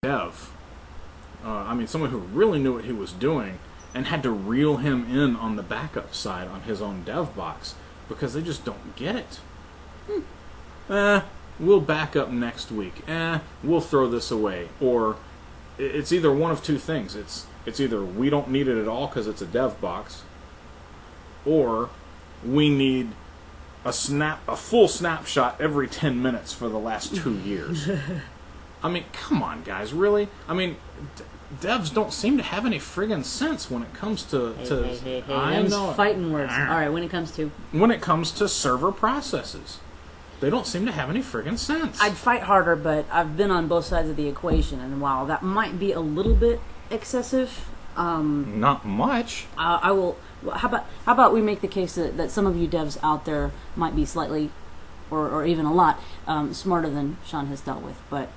dev. I mean, someone who really knew what he was doing and had to reel him in on the backup side on his own dev box because they just don't get it. We'll back up next week. We'll throw this away. Or it's either one of two things. It's either we don't need it at all because it's a dev box, or we need a full snapshot every 10 minutes for the last 2 years. I mean, come on, guys, really? I mean, devs don't seem to have any friggin' sense when it comes to... Hey, I know fighting words. All right, when it comes to server processes. They don't seem to have any friggin' sense. I'd fight harder, but I've been on both sides of the equation, and while that might be a little bit excessive... not much. I will... How about we make the case that some of you devs out there might be slightly... Or even a lot smarter than Sean has dealt with, but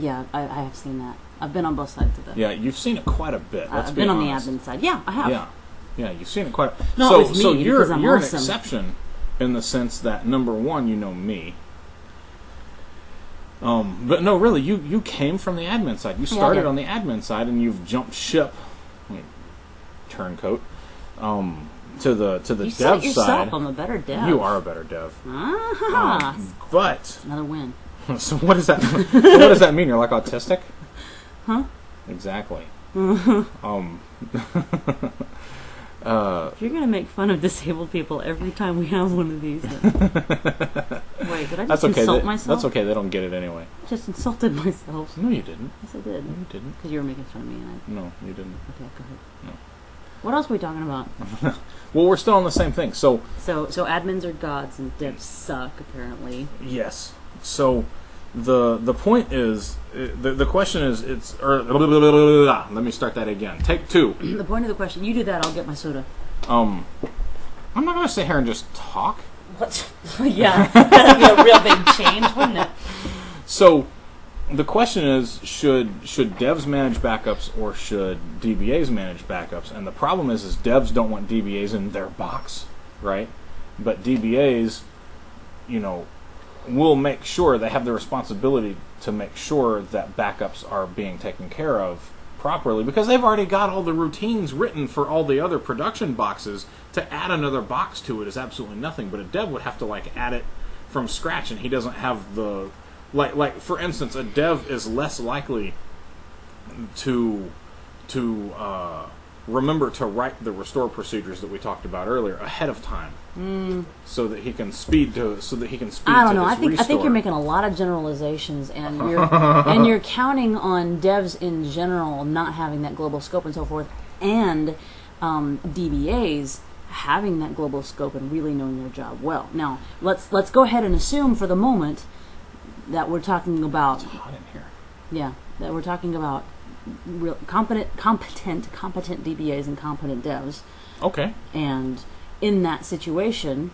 yeah, I have seen that. I've been on both sides of that. Yeah, you've seen it quite a bit. I've been on the admin side. Yeah, I have. Yeah, you've seen it quite. No, so you're I'm an awesome. exception in the sense that number one, you know me. But no, really, you came from the admin side. You started on the admin side, and you've jumped ship, turncoat. To the you dev yourself, side. I'm a better dev. You are a better dev. But another win. So what does that? What does that mean? You're like autistic? Huh? Exactly. If you're gonna make fun of disabled people every time we have one of these, then... Wait, did I just insult myself? That's okay. They don't get it anyway. I just insulted myself. No, you didn't. Yes, I did. No, you didn't. Because you were making fun of me. No, you didn't. Okay, go ahead. No. What else are we talking about? Well, we're still on the same thing. So admins are gods and devs suck, apparently. Yes. So the point is, the question is, let me start that again. Take two. The point of the question, you do that, I'll get my soda. I'm not going to sit here and just talk. What? Yeah, that'd be a real big change, wouldn't it? So the question is, should devs manage backups or should DBAs manage backups? And the problem is devs don't want DBAs in their box, right? But DBAs, will make sure they have the responsibility to make sure that backups are being taken care of properly because they've already got all the routines written for all the other production boxes. To add another box to it is absolutely nothing, but a dev would have to add it from scratch, and he doesn't have the... Like for instance, a dev is less likely to remember to write the restore procedures that we talked about earlier ahead of time, so that he can speed to. I don't know. I think you're making a lot of generalizations, and you're counting on devs in general not having that global scope and so forth, and DBAs having that global scope and really knowing their job well. Now, let's go ahead and assume for the moment that we're talking about... It's hot in here. Yeah, that we're talking about real competent DBAs and competent devs. Okay. And in that situation,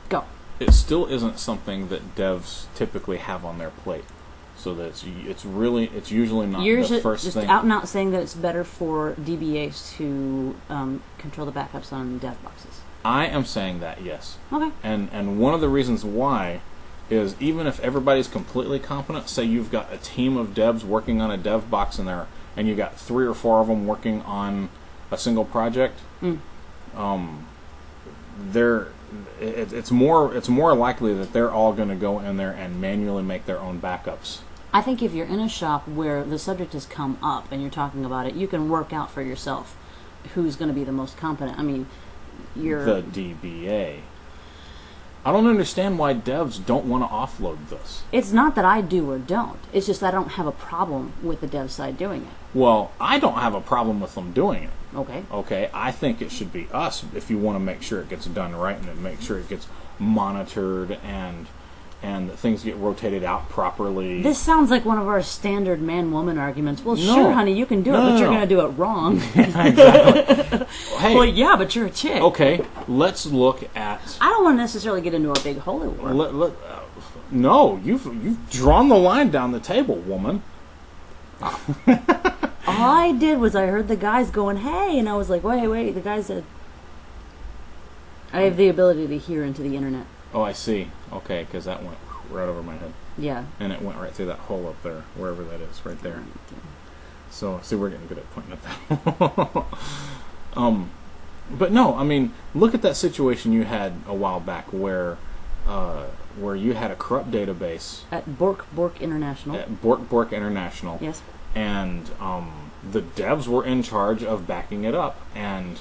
go. It still isn't something that devs typically have on their plate, so that it's usually not the first thing. Out and out saying that it's better for DBAs to control the backups on dev boxes. I am saying that, yes. Okay. And one of the reasons why is even if everybody's completely competent, say you've got a team of devs working on a dev box in there, and you got 3 or 4 of them working on a single project, it's more likely that they're all going to go in there and manually make their own backups. I think if you're in a shop where the subject has come up and you're talking about it, you can work out for yourself who's going to be the most competent. I mean, the DBA. I don't understand why devs don't want to offload this. It's not that I do or don't. It's just I don't have a problem with the dev side doing it. Well, I don't have a problem with them doing it. Okay. Okay, I think it should be us if you want to make sure it gets done right and make sure it gets monitored and that things get rotated out properly. This sounds like one of our standard man-woman arguments. Well, sure, honey, you can do it, but you're going to do it wrong. Yeah, exactly. Hey, well, yeah, but you're a chick. Okay, let's look at... I don't want to necessarily get into a big holy war. No, you've drawn the line down the table, woman. All I did was I heard the guys going, hey, and I was like, wait, the guy said... I have the ability to hear into the internet. Oh, I see. Okay, because that went right over my head. Yeah. And it went right through that hole up there, wherever that is, right there. So, see, we're getting good at pointing at that. But no, I mean, look at that situation you had a while back where you had a corrupt database at Bork International. At Bork International. Yes. And the devs were in charge of backing it up, and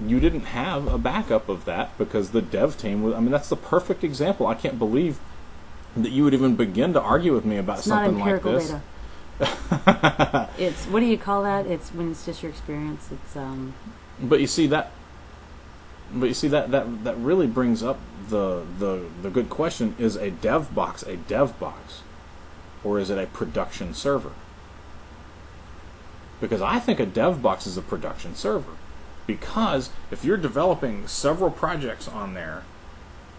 you didn't have a backup of that because the dev team was. I mean, that's the perfect example. I can't believe that you would even begin to argue with me about something like this. Not empirical data. It's, what do you call that? It's when it's just your experience. It's But you see that. But you see that really brings up the good question: is a dev box, or is it a production server? Because I think a dev box is a production server. Because if you're developing several projects on there,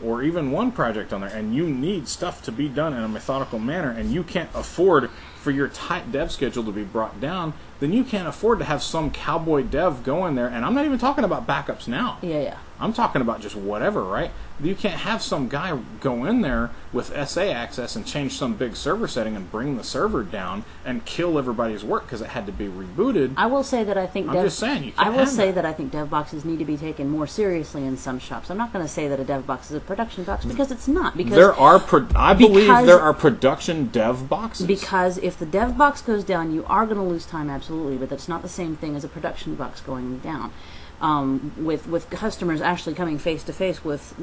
or even one project on there, and you need stuff to be done in a methodical manner, and you can't afford for your tight dev schedule to be brought down, then you can't afford to have some cowboy dev go in there. And I'm not even talking about backups now. Yeah. I'm talking about just whatever, right? You can't have some guy go in there with SA access and change some big server setting and bring the server down and kill everybody's work because it had to be rebooted. I will say that I think I'm just saying, you can't I will have say that. that I think dev boxes need to be taken more seriously in some shops. I'm not going to say that a dev box is a production box because it's not. Because I believe there are production dev boxes. Because if the dev box goes down, you are going to lose time, absolutely, but that's not the same thing as a production box going down. With customers actually coming face to face with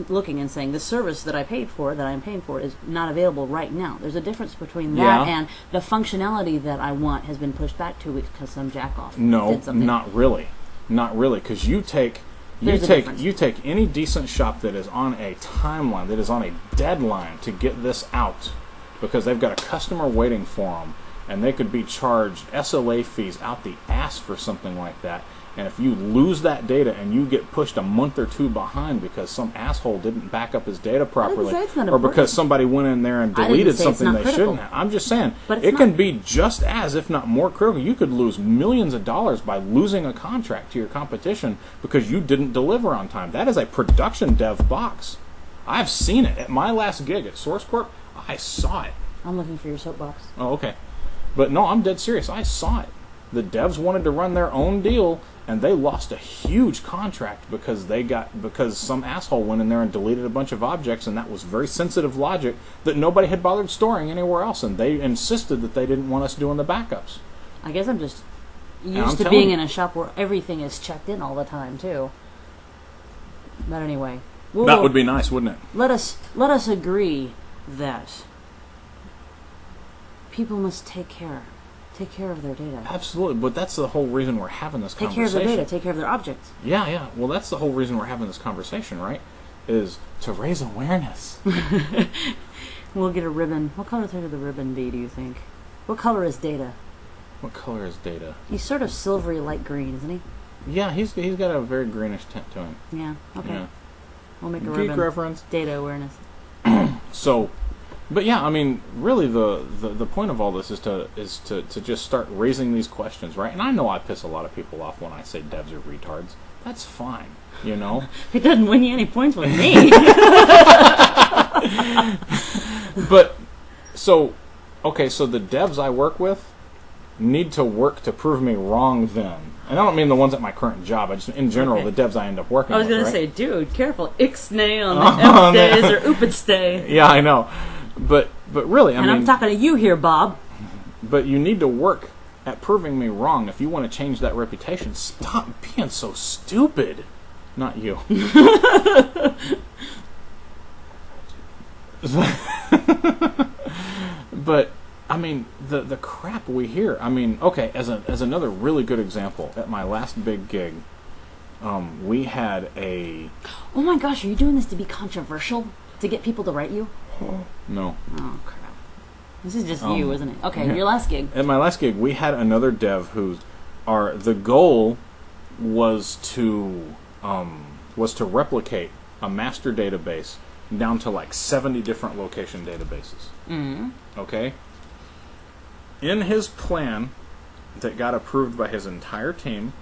looking and saying the service that I'm paying for is not available right now. There's a difference between that and the functionality that I want has been pushed back 2 weeks because some jackoff did something. Not really, because you take any decent shop that is on a timeline, that is on a deadline to get this out, because they've got a customer waiting for them, and they could be charged SLA fees out the ass for something like that. And if you lose that data and you get pushed a month or two behind because some asshole didn't back up his data properly, or because somebody went in there and deleted something they shouldn't have. I'm just saying, it can be just as, if not more critical. You could lose millions of dollars by losing a contract to your competition because you didn't deliver on time. That is a production dev box. I've seen it. At my last gig at Source Corp, I saw it. I'm looking for your soapbox. Oh, okay. But no, I'm dead serious. I saw it. The devs wanted to run their own deal, and they lost a huge contract because some asshole went in there and deleted a bunch of objects, and that was very sensitive logic that nobody had bothered storing anywhere else, and they insisted that they didn't want us doing the backups. I guess I'm just used to being in a shop where everything is checked in all the time too. But anyway, that would be nice, wouldn't it? Let us agree that people must take care of their data. Absolutely, but that's the whole reason we're having this conversation. Take care of their data, take care of their objects. Yeah. Well, that's the whole reason we're having this conversation, right? Is to raise awareness. We'll get a ribbon. What color should the ribbon be, do you think? What color is Data? What color is Data? He's sort of silvery light green, isn't he? Yeah, he's got a very greenish tint to him. Yeah, okay. Yeah. We'll make a Geek ribbon. reference. Data awareness. So... But yeah, I mean, really, the point of all this is to just start raising these questions, right? And I know I piss a lot of people off when I say devs are retards. That's fine, you know. It doesn't win you any points with me. But so the devs I work with need to work to prove me wrong. Then, and I don't mean the ones at my current job. I just, in general, the devs I end up working with. I was going to say, dude, careful, ixnay on the F days or oopidstay. Yeah, I know. But really, I mean... And I'm talking to you here, Bob. But you need to work at proving me wrong if you want to change that reputation. Stop being so stupid. Not you. But, I mean, the crap we hear. I mean, okay, as another really good example, at my last big gig, we had a... Oh my gosh, are you doing this to be controversial? To get people to write you? No. Oh, crap. This is just you, isn't it? Okay, your last gig. At my last gig, we had another dev the goal was to replicate a master database down to like 70 different location databases. Mm-hmm. Okay? In his plan that got approved by his entire team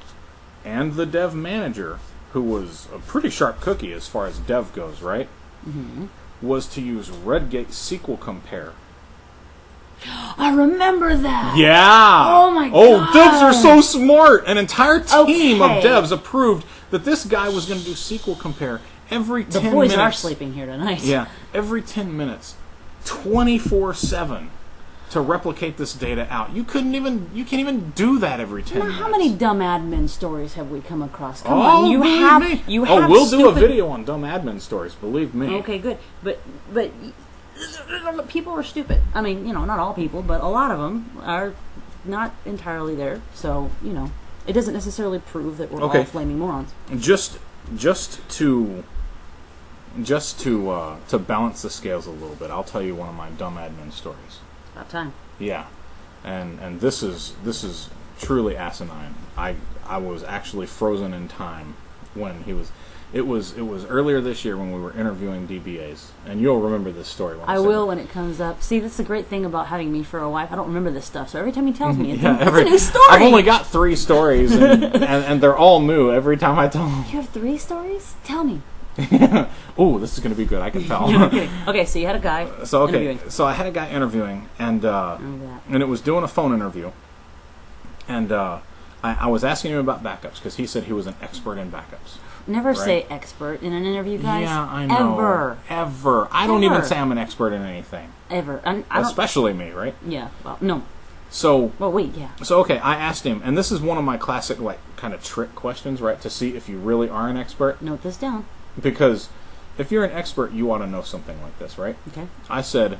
and the dev manager, who was a pretty sharp cookie as far as dev goes, right? Mm-hmm. was to use Redgate SQL Compare. I remember that. Yeah. Oh my god. Oh, devs are so smart. An entire team of Okay. devs approved that this guy was going to do SQL Compare every 10 minutes. The boys are sleeping here tonight. Yeah, every 10 minutes, 24/7 to replicate this data out. You can't even do that every 10 minutes. How many dumb admin stories have we come across? Come Oh, on, you believe have me. you have we'll do a stupid- video on dumb admin stories, believe me. Okay, good. But people are stupid. I mean, not all people, but a lot of them are not entirely there. So, it doesn't necessarily prove that we're all flaming morons. Just to balance the scales a little bit, I'll tell you one of my dumb admin stories. It's about time. Yeah, and this is truly asinine. I was actually frozen in time when he was. It was earlier this year when we were interviewing DBAs, and you'll remember this story. I will when it comes up. See, that's the great thing about having me for a wife. I don't remember this stuff, so every time he tells me, it's a new story. I've only got 3 stories, and they're all new every time I tell them. You have 3 stories? Tell me. Oh, this is going to be good. I can tell. Okay, so you had a guy interviewing. So I had a guy interviewing, and it was doing a phone interview, and I was asking him about backups because he said he was an expert in backups. Never say expert in an interview, guys. Yeah, I know. Ever. I don't even say I'm an expert in anything. Ever. Especially me, right? Yeah. Well, no. So. Well, wait. Yeah. So okay, I asked him, and this is one of my classic kind of trick questions, right? To see if you really are an expert. Note this down. Because if you're an expert, you ought to know something like this, right? Okay. I said,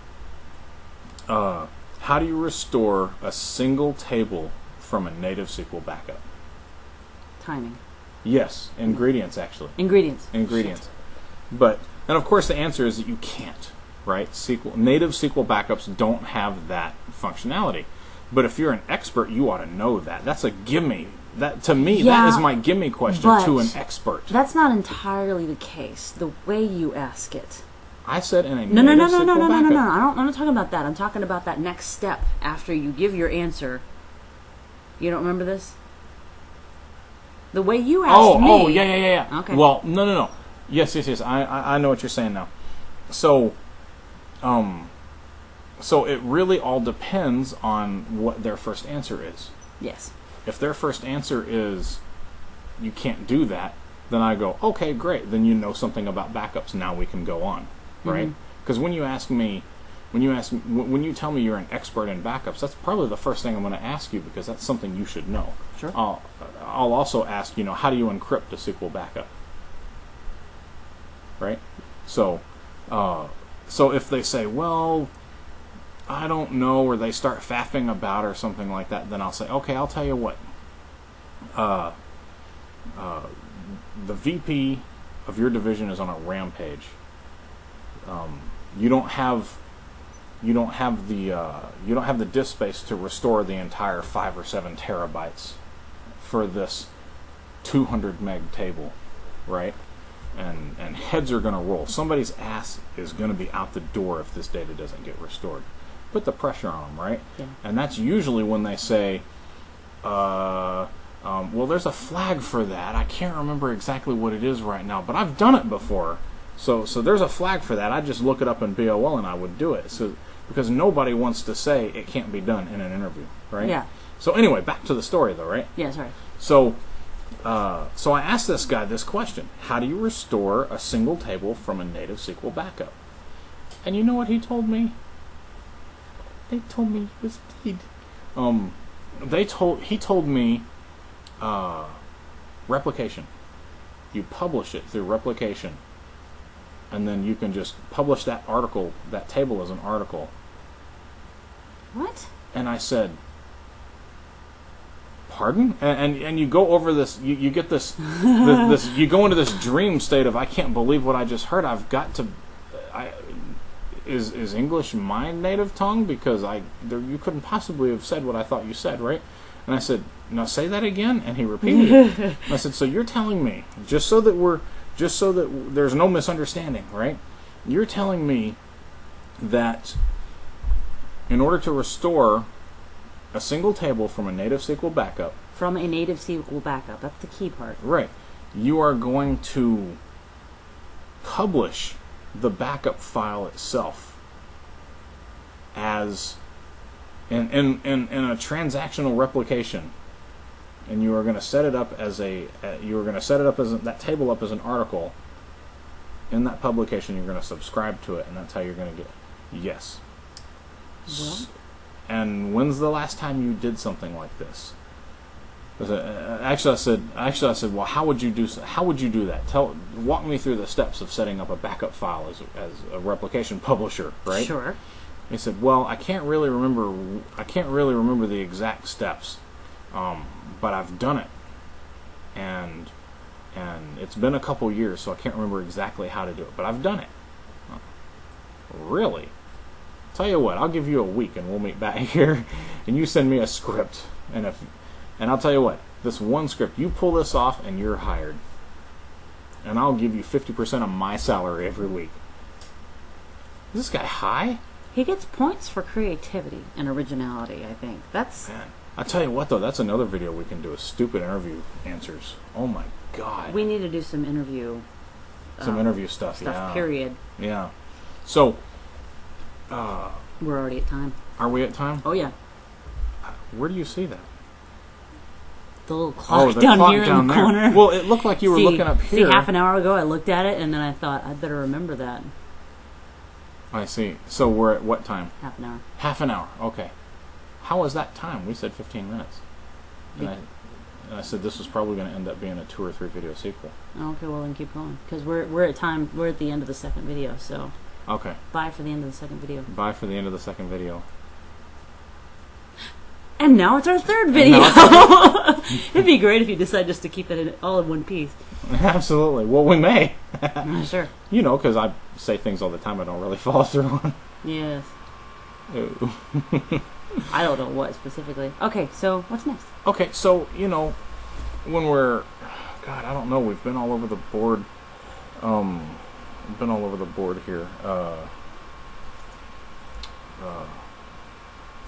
how do you restore a single table from a native SQL backup? Timing. Yes, ingredients actually. Ingredients. But, and of course the answer is that you can't, right? Native SQL backups don't have that functionality. But if you're an expert, you ought to know that. That's a gimme. To me, that is my gimme question to an expert. That's not entirely the case, the way you ask it. I said in a No. native SQL backup. I'm not talking about that. I'm talking about that next step after you give your answer. You don't remember this? The way you asked me. Oh, yeah. Okay. Well, no. Yes. I know what you're saying now. So it really all depends on what their first answer is. Yes. If their first answer is you can't do that, then I go, okay, great. Then you know something about backups. Now we can go on, right? Because when you tell me you're an expert in backups, that's probably the first thing I'm going to ask you because that's something you should know. Sure. I'll also ask, how do you encrypt a SQL backup? Right? So if they say, well, I don't know, or they start faffing about or something like that, then I'll say, okay, I'll tell you what. The VP of your division is on a rampage. You don't have the disk space to restore the entire 5 or 7 terabytes for this 200 meg table, right? And heads are going to roll. Somebody's ass is going to be out the door if this data doesn't get restored. Put the pressure on them, right? Yeah. And that's usually when they say, well, there's a flag for that. I can't remember exactly what it is right now, but I've done it before. So there's a flag for that. I just look it up in BOL and I would do it. So because nobody wants to say it can't be done in an interview, right? Yeah. So anyway, back to the story though, right? Yeah, sorry. So I asked this guy this question: how do you restore a single table from a native SQL backup? And you know what he told me? They told me he was dead. He told me replication. You publish it through replication, and then you can just publish that article, that table as an article. What? And I said, pardon? And you go over this, you get this, you go into this dream state of, I can't believe what I just heard. I've got to, is English my native tongue? Because you couldn't possibly have said what I thought you said, right? And I said, now say that again. And he repeated it. And I said, so you're telling me, just so that there's no misunderstanding, right? You're telling me that in order to restore a single table from a native SQL backup. From a native SQL backup. That's the key part. Right. You are going to publish the backup file itself as in a transactional replication, and you are going to set it up as that table up as an article in that publication. You're going to subscribe to it, and that's how you're going to get it. Yes. Well. And when's the last time you did something like this? Actually, I said, well, how would you do that? Walk me through the steps of setting up a backup file as a replication publisher, right? Sure. He said, well, I can't really remember the exact steps, but I've done it, and it's been a couple years, so I can't remember exactly how to do it, but I've done it. Really? Tell you what, I'll give you a week, and we'll meet back here, and you send me a script, and I'll tell you what, this one script, you pull this off, and you're hired, and I'll give you 50% of my salary every week. Is this guy high? He gets points for creativity and originality, I think. That's... Man, I'll tell you what, though, that's another video we can do, is stupid interview answers. Oh, my God. We need to do some interview... interview stuff, yeah. Period. Yeah. So... we're already at time. Are we at time? Oh, yeah. Where do you see that? The little clock the down clock here down in the there. corner. Well, it looked like you were looking up here. See, half an hour ago I looked at it, and then I thought, I'd better remember that. I see. So we're at what time? Half an hour. Half an hour. Okay. How was that time? We said 15 minutes. And I said this was probably going to end up being a 2 or 3 video sequel. Okay, well then keep going, because we're at time. We're at the end of the second video, so. Okay. Bye for the end of the second video. Bye for the end of the second video. And now it's our third video. It'd be great if you decide just to keep it all in one piece. Absolutely. Well, we may. Sure. You know, because I say things all the time I don't really follow through on. Yes. I don't know what specifically. Okay, so what's next? Okay, so, you know, when we're... God, I don't know. We've been all over the board. Been all over the board here.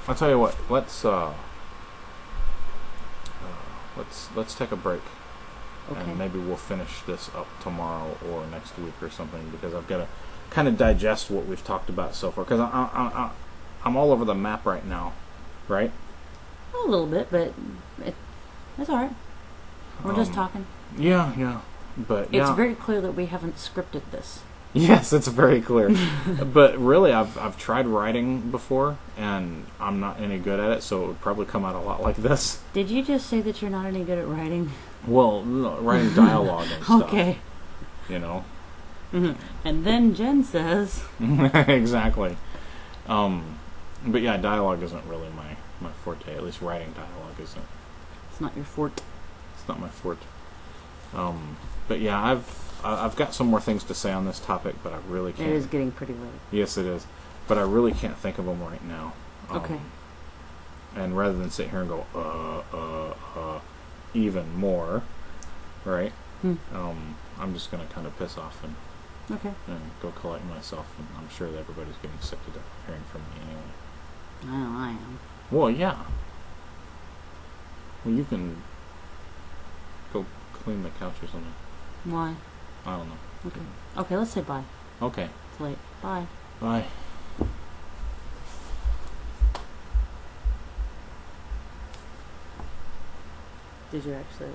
I'll tell you what. Let's take a break, Okay. and maybe we'll finish this up tomorrow or next week or something, because I've got to kind of digest what we've talked about so far. Because I'm all over the map right now, right? A little bit, but it's all right. We're just talking. Yeah, but It's very clear that we haven't scripted this. Yes, it's very clear. But really, I've tried writing before, and I'm not any good at it, so it would probably come out a lot like this. Did you just say that you're not any good at writing? Well, no, writing dialogue and stuff. Okay. You know? Mm-hmm. And then Jen says... Exactly. But yeah, dialogue isn't really my forte. At least writing dialogue isn't. It's not your fort. It's not my forte. But yeah, I've got some more things to say on this topic, but I really can't. It is getting pretty late. Yes, it is. But I really can't think of them right now. Okay. And rather than sit here and go, even more, right? I'm just going to kind of piss off and go collect myself. And I'm sure that everybody's getting sick to death of hearing from me anyway. I know I am. Well, yeah. Well, you can go clean the couch or something. Why? I don't know. Okay, let's say bye. Okay. It's late. Bye. Bye. Did you actually,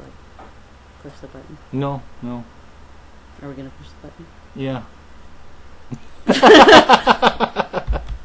push the button? No. Are we going to push the button? Yeah.